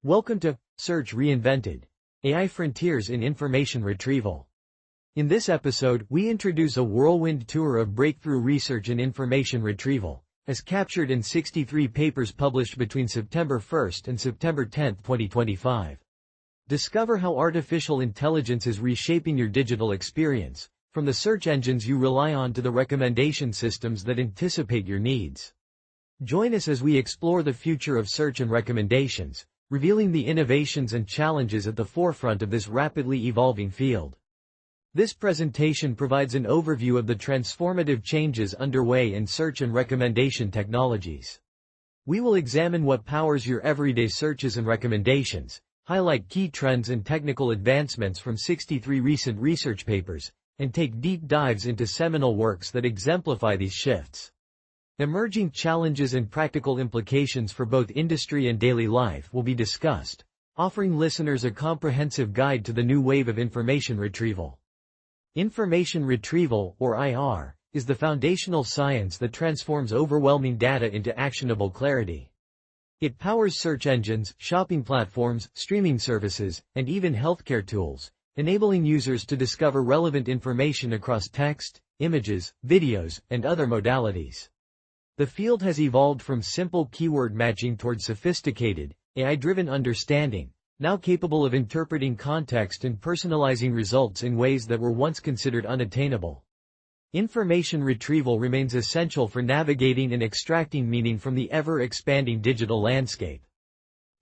Welcome to Search Reinvented, AI Frontiers in Information Retrieval. In this episode, we introduce a whirlwind tour of breakthrough research in information retrieval, as captured in 63 papers published between September 1 and September 10, 2025. Discover how artificial intelligence is reshaping your digital experience, from the search engines you rely on to the recommendation systems that anticipate your needs. Join us as we explore the future of search and recommendations, revealing the innovations and challenges at the forefront of this rapidly evolving field. This presentation provides an overview of the transformative changes underway in search and recommendation technologies. We will examine what powers your everyday searches and recommendations, highlight key trends and technical advancements from 63 recent research papers, and take deep dives into seminal works that exemplify these shifts. Emerging challenges and practical implications for both industry and daily life will be discussed, offering listeners a comprehensive guide to the new wave of information retrieval. Information retrieval, or IR, is the foundational science that transforms overwhelming data into actionable clarity. It powers search engines, shopping platforms, streaming services, and even healthcare tools, enabling users to discover relevant information across text, images, videos, and other modalities. The field has evolved from simple keyword matching toward sophisticated, AI-driven understanding, now capable of interpreting context and personalizing results in ways that were once considered unattainable. Information retrieval remains essential for navigating and extracting meaning from the ever-expanding digital landscape.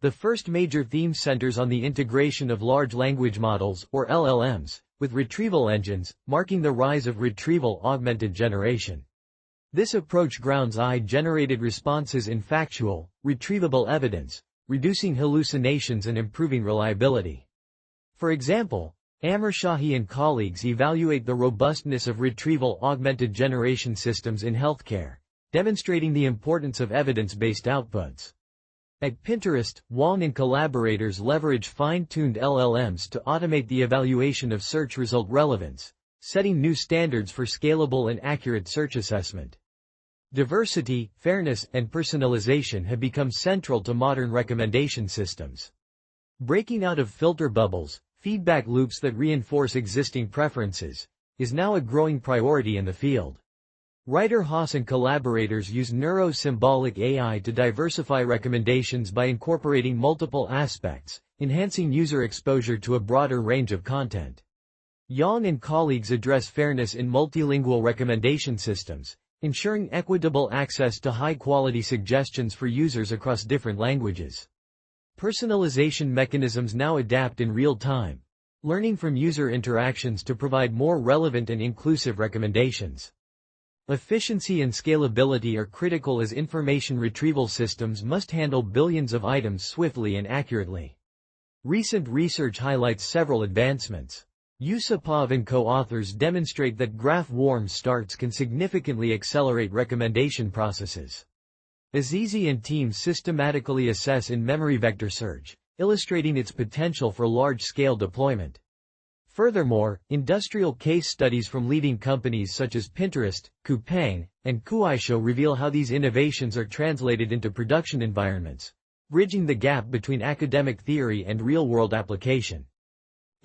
The first major theme centers on the integration of large language models, or LLMs, with retrieval engines, marking the rise of retrieval-augmented generation. This approach grounds AI-generated responses in factual, retrievable evidence, reducing hallucinations and improving reliability. For example, Amr Shahi and colleagues evaluate the robustness of retrieval-augmented generation systems in healthcare, demonstrating the importance of evidence-based outputs. At Pinterest, Wang and collaborators leverage fine-tuned LLMs to automate the evaluation of search result relevance, setting new standards for scalable and accurate search assessment. Diversity, fairness, and personalization have become central to modern recommendation systems. Breaking out of filter bubbles, feedback loops that reinforce existing preferences, is now a growing priority in the field. Reiter-Haas and collaborators use neuro-symbolic AI to diversify recommendations by incorporating multiple aspects, enhancing user exposure to a broader range of content. Yang and colleagues address fairness in multilingual recommendation systems, ensuring equitable access to high-quality suggestions for users across different languages. Personalization mechanisms now adapt in real time, learning from user interactions to provide more relevant and inclusive recommendations. Efficiency and scalability are critical as information retrieval systems must handle billions of items swiftly and accurately. Recent research highlights several advancements. Yusupov and co-authors demonstrate that graph warm starts can significantly accelerate recommendation processes. Azizi and team systematically assess in-memory vector search, illustrating its potential for large-scale deployment. Furthermore, industrial case studies from leading companies such as Pinterest, Coupang, and Kuaishou reveal how these innovations are translated into production environments, bridging the gap between academic theory and real-world application.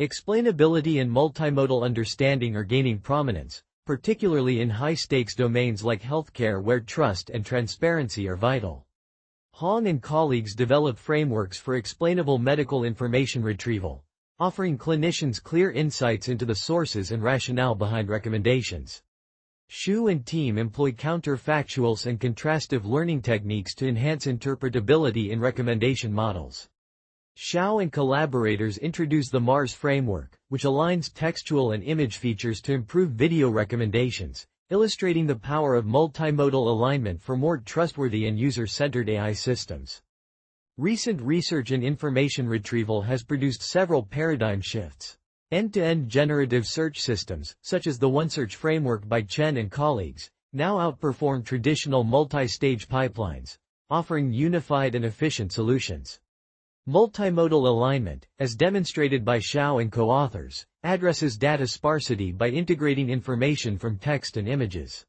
Explainability and multimodal understanding are gaining prominence, particularly in high-stakes domains like healthcare where trust and transparency are vital. Hong and colleagues develop frameworks for explainable medical information retrieval, offering clinicians clear insights into the sources and rationale behind recommendations. Xu and team employ counterfactuals and contrastive learning techniques to enhance interpretability in recommendation models. Xiao and collaborators introduce the MARS framework, which aligns textual and image features to improve video recommendations, illustrating the power of multimodal alignment for more trustworthy and user-centered AI systems. Recent research in information retrieval has produced several paradigm shifts. End-to-end generative search systems, such as the OneSearch framework by Chen and colleagues, now outperform traditional multi-stage pipelines, offering unified and efficient solutions. Multimodal alignment, as demonstrated by Xiao and co-authors, addresses data sparsity by integrating information from text and images.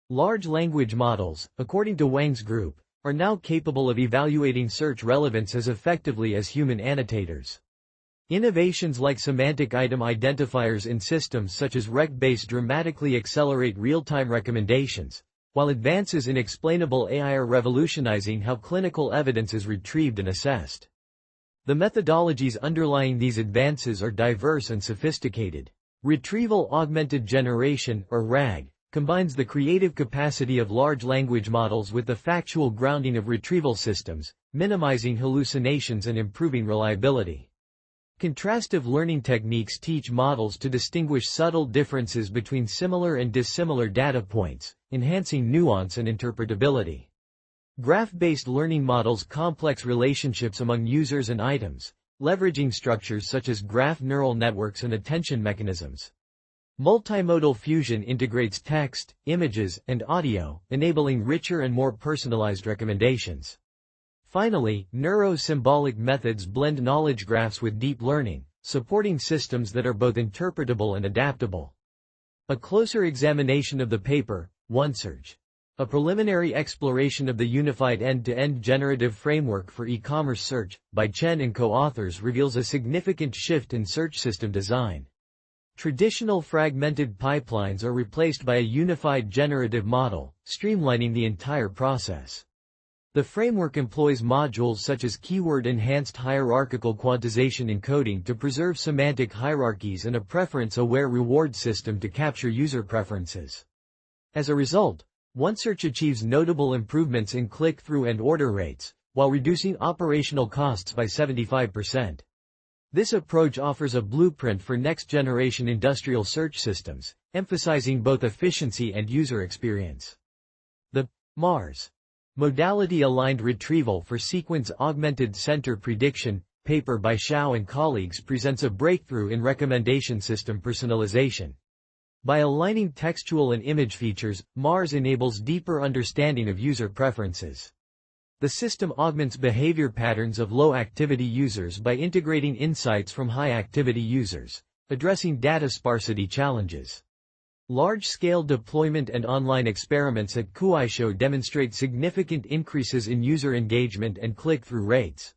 Large language models, according to Wang's group, are now capable of evaluating search relevance as effectively as human annotators. Innovations like semantic item identifiers in systems such as RecBase dramatically accelerate real-time recommendations, while advances in explainable AI are revolutionizing how clinical evidence is retrieved and assessed. The methodologies underlying these advances are diverse and sophisticated. Retrieval Augmented Generation, or RAG, combines the creative capacity of large language models with the factual grounding of retrieval systems, minimizing hallucinations and improving reliability. Contrastive learning techniques teach models to distinguish subtle differences between similar and dissimilar data points, enhancing nuance and interpretability. Graph-based learning models complex relationships among users and items, leveraging structures such as graph neural networks and attention mechanisms. Multimodal fusion integrates text, images, and audio, enabling richer and more personalized recommendations. Finally, neuro-symbolic methods blend knowledge graphs with deep learning, supporting systems that are both interpretable and adaptable. A closer examination of the paper, OneSearch. A preliminary exploration of the unified end-to-end generative framework for e-commerce search, by Chen and co-authors reveals a significant shift in search system design. Traditional fragmented pipelines are replaced by a unified generative model, streamlining the entire process. The framework employs modules such as keyword-enhanced hierarchical quantization encoding to preserve semantic hierarchies and a preference-aware reward system to capture user preferences. As a result, OneSearch achieves notable improvements in click-through and order rates, while reducing operational costs by 75%. This approach offers a blueprint for next-generation industrial search systems, emphasizing both efficiency and user experience. The MARS Modality-Aligned Retrieval for Sequence-Augmented Center Prediction, paper by Xiao and colleagues presents a breakthrough in recommendation system personalization. By aligning textual and image features, MARS enables deeper understanding of user preferences. The system augments behavior patterns of low-activity users by integrating insights from high-activity users, addressing data sparsity challenges. Large-scale deployment and online experiments at Kuaishou demonstrate significant increases in user engagement and click-through rates.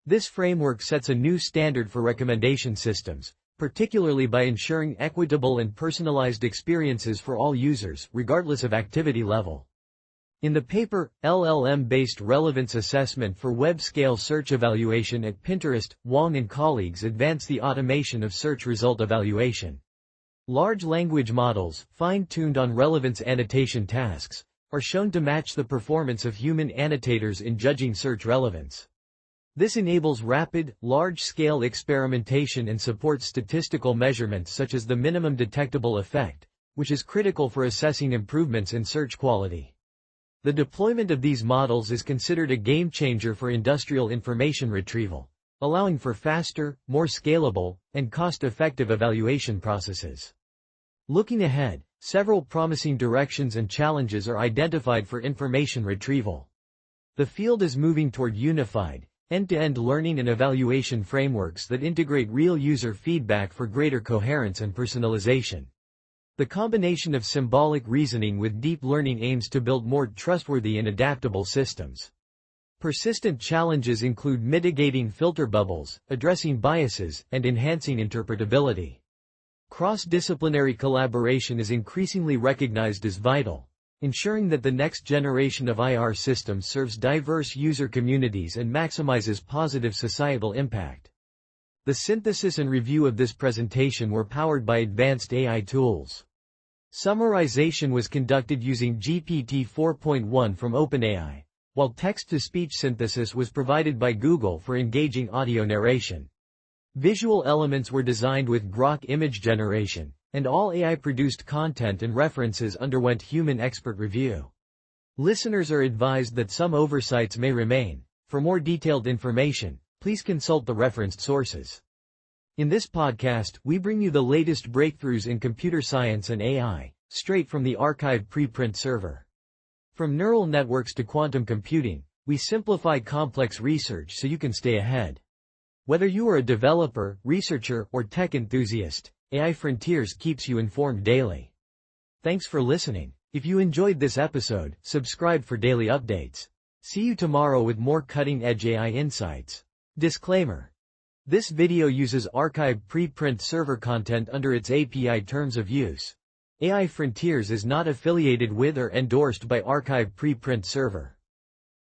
This framework sets a new standard for recommendation systems, particularly by ensuring equitable and personalized experiences for all users, regardless of activity level. In the paper, LLM-based relevance assessment for web-scale search evaluation at Pinterest, Wang and colleagues advance the automation of search result evaluation. Large language models, fine-tuned on relevance annotation tasks, are shown to match the performance of human annotators in judging search relevance. This enables rapid, large-scale experimentation and supports statistical measurements such as the minimum detectable effect, which is critical for assessing improvements in search quality. The deployment of these models is considered a game-changer for industrial information retrieval, allowing for faster, more scalable, and cost-effective evaluation processes. Looking ahead, several promising directions and challenges are identified for information retrieval. The field is moving toward unified, end-to-end learning and evaluation frameworks that integrate real user feedback for greater coherence and personalization. The combination of symbolic reasoning with deep learning aims to build more trustworthy and adaptable systems. Persistent challenges include mitigating filter bubbles, addressing biases, and enhancing interpretability. Cross-disciplinary collaboration is increasingly recognized as vital, ensuring that the next generation of IR systems serves diverse user communities and maximizes positive societal impact. The synthesis and review of this presentation were powered by advanced AI tools. Summarization was conducted using GPT-4.1 from OpenAI, while text-to-speech synthesis was provided by Google for engaging audio narration. Visual elements were designed with Grok image generation, and all AI-produced content and references underwent human expert review. Listeners are advised that some oversights may remain. For more detailed information, please consult the referenced sources. In this podcast, we bring you the latest breakthroughs in computer science and AI, straight from the arXiv preprint server. From neural networks to quantum computing, we simplify complex research so you can stay ahead. Whether you are a developer, researcher, or tech enthusiast, AI Frontiers keeps you informed daily. Thanks for listening. If you enjoyed this episode, subscribe for daily updates. See you tomorrow with more cutting-edge AI insights. Disclaimer. This video uses arXiv preprint server content under its API terms of use. AI Frontiers is not affiliated with or endorsed by arXiv preprint server.